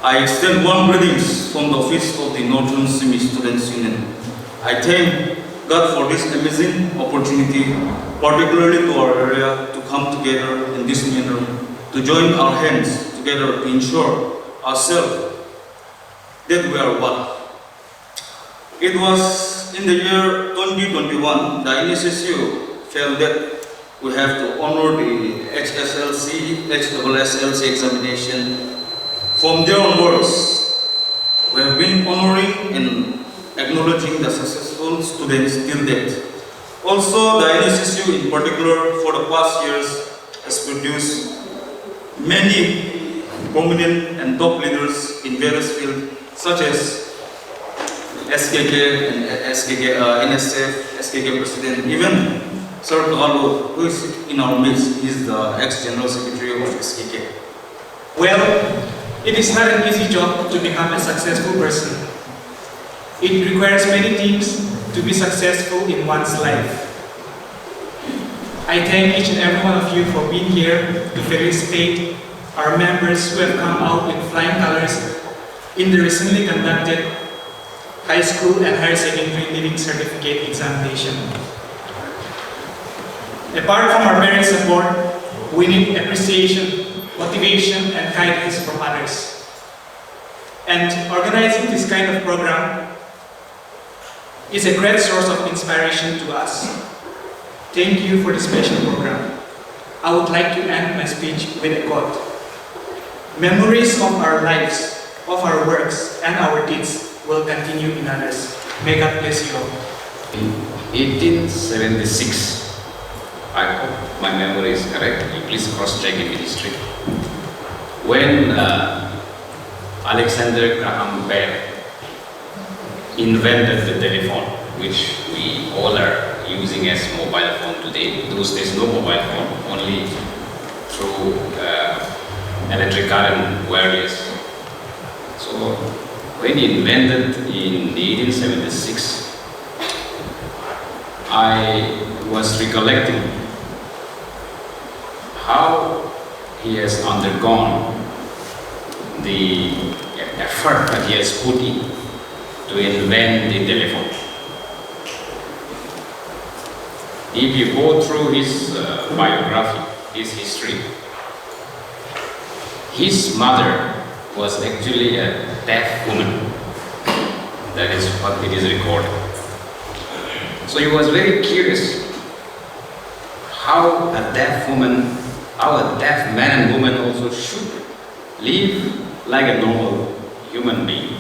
I extend warm greetings from the office of the Northern Sumi Students Union. I thank God for this amazing opportunity, particularly to our area, to come together in this manner, to join our hands together to ensure ourselves that we are one. It was in the year 2021 the NSSU felt that we have to honor the HSLC, HSSLC examination. From there onwards, we have been honoring and acknowledging the successful students till date. Also, the NSSU in particular for the past years has produced many prominent and top leaders in various fields such as SKK and NSF, SKK President, even Sir Galo, who is in our midst, is the ex-General Secretary of SKK. Well, it is not an easy job to become a successful person. It requires many things to be successful in one's life. I thank each and every one of you for being here to felicitate our members who have come out with flying colors in the recently conducted high school and higher secondary living certificate examination. Apart from our parents' support, we need appreciation, motivation, and guidance from others. And organizing this kind of program is a great source of inspiration to us. Thank you for this special program. I would like to end my speech with a quote. Memories of our lives, of our works, and our deeds will continue in others. May God bless you all. In 1876, I hope my memory is correct, you please cross-check in the history. When Alexander Graham Bell invented the telephone, which we all are using as mobile phone today. Those days no mobile phone, only through electric current, wireless. So when he invented in 1876, I was recollecting how he has undergone the effort that he has put in to invent the telephone. If you go through his biography, his history, his mother was actually a deaf woman. That is what it is recorded. So he was very curious how a deaf woman, how a deaf man and woman also should live like a normal human being,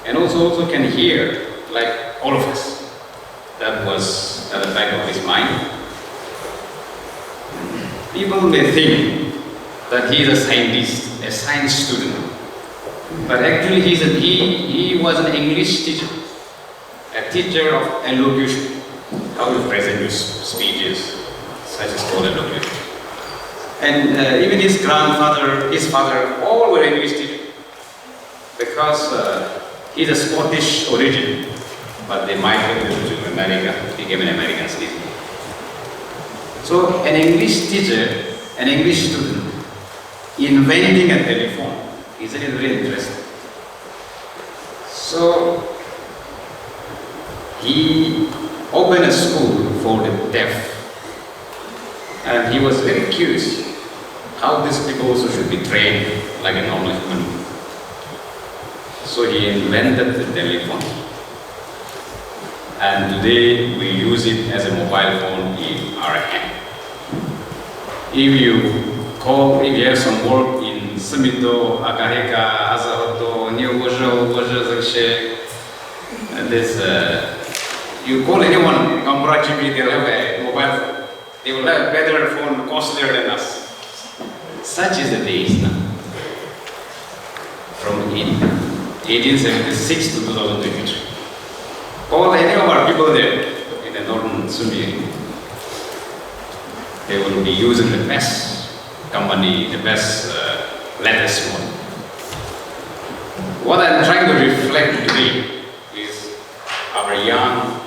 and also can hear like all of us. That was at the back of his mind. People may think that he is a scientist, a science student, but actually he was an English teacher, a teacher of elocution, how you present your speeches, such as called elocution. And even his grandfather, his father, all were English teachers, because he's a Scottish origin, but they migrated to America, became an American citizen. So an English teacher, an English student, inventing a telephone, isn't it very interesting? So he opened a school for the deaf, and he was very curious how these people also should be trained like a normal human being. So he invented the telephone, and today we use it as a mobile phone in our hand. If you call, if you have some work in Sumito, Akaheka, Azahoto, New Wajal, this, you call anyone, Kambrachibi, they'll have a mobile phone. They will have a better phone, costlier than us. Such is the days now. From 1876 to 2023. Call any of our people there in the northern Sumi. They will be using the best company, the best latest one. What I'm trying to reflect today is our young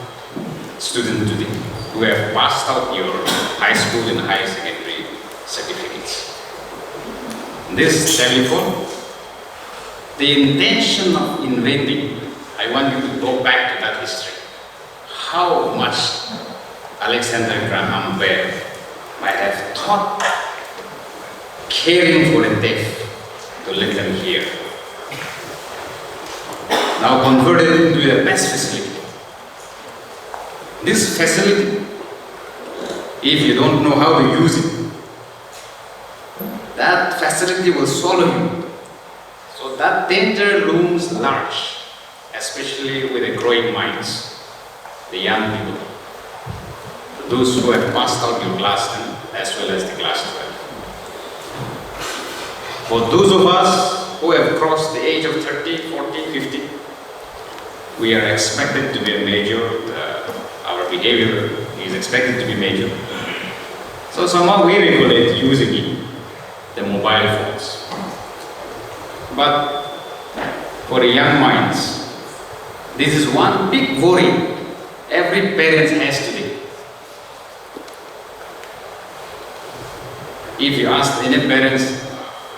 students today who have passed out your high school and higher secondary certificates. This telephone the intention of inventing, I want you to go back to that history. How much Alexander Graham Bell might have thought caring for the deaf to let them hear. Now converted into the best facility. This facility, if you don't know how to use it, that facility will swallow you. So that danger looms large, especially with the growing minds, the young people, those who have passed out your class 10 as well as the class 12. For those of us who have crossed the age of 30, 40, 50, we are expected to be a major, our behavior is expected to be major. So somehow we regulate using it, the mobile phones. But for the young minds, this is one big worry every parent has today. If you ask any parents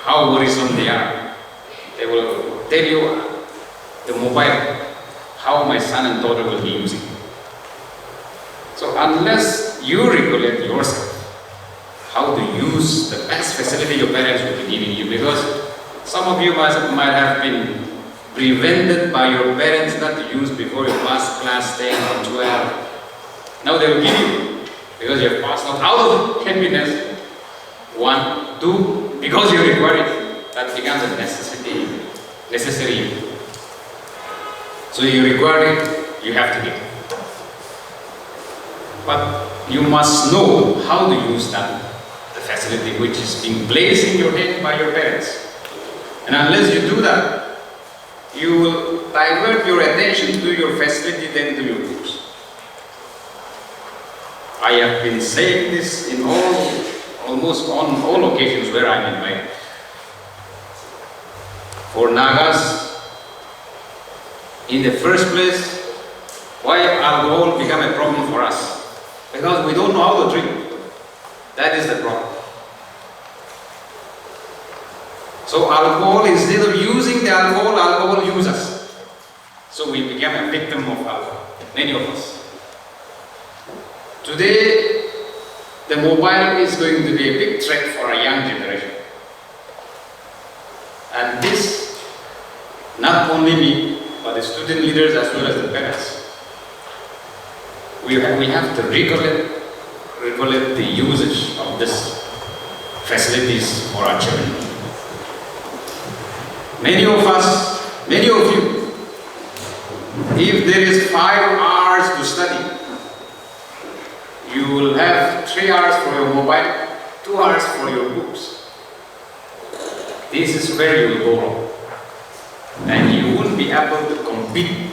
how worrisome they are, they will tell you the mobile, how my son and daughter will be using. So unless you regulate yourself how to use the best facility your parents will be giving you, because some of you might have been prevented by your parents not to use before you pass class 10 or 12. Now they will give you because you have passed out of happiness. 1, 2, because you require it, that becomes a necessary. So you require it, you have to get it. But you must know how to use that, the facility which is being placed in your hand by your parents. And unless you do that, you will divert your attention to your facility than to your books. I have been saying this in almost on all occasions where I'm invited. For Nagas, in the first place, why alcohol become a problem for us? Because we don't know how to drink. That is the problem. So alcohol, instead of using the alcohol, alcohol uses us. So we become a victim of alcohol, many of us. Today, the mobile is going to be a big threat for a young generation. And this, not only me, but the student leaders as well as the parents. We have to regulate the usage of these facilities for our children. Many of us, many of you, if there is 5 hours to study, you will have 3 hours for your mobile, 2 hours for your books. This is where you will go wrong. And you won't be able to compete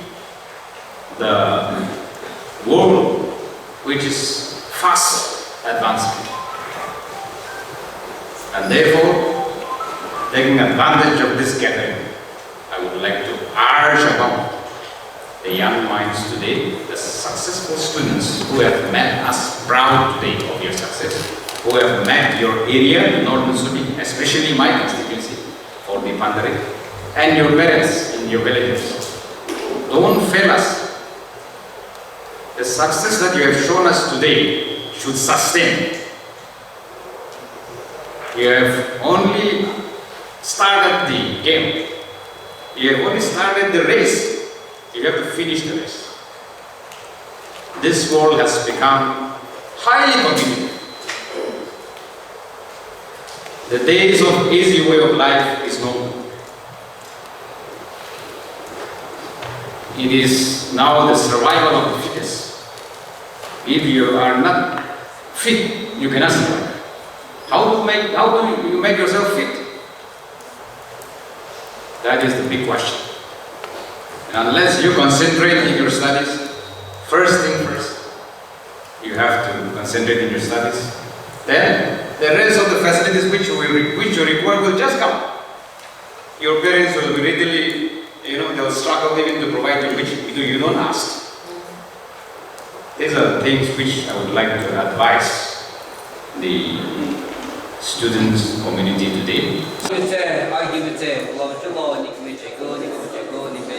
the world which is fast advancing. And therefore, taking advantage of this gathering, I would like to urge about the young minds today, the successful students who have made us proud today of your success, who have met your area, Northern Sumi, especially my constituency, for the Pandare, and your parents in your villages. Don't fail us. The success that you have shown us today should sustain. You have only started the game. You have only started the race. You have to finish the race. This world has become highly competitive. The days of easy way of life is no more. It is now the survival of the fittest. If you are not fit, you cannot survive. How do you make yourself fit? That is the big question. And unless you concentrate in your studies, first thing first, you have to concentrate in your studies. Then the rest of the facilities which you require will just come. Your parents will be readily, they will struggle even to provide you which you don't ask. These are the things which I would like to advise the students community today. 现在爱你们在，我们这个你们这个你们这个你们。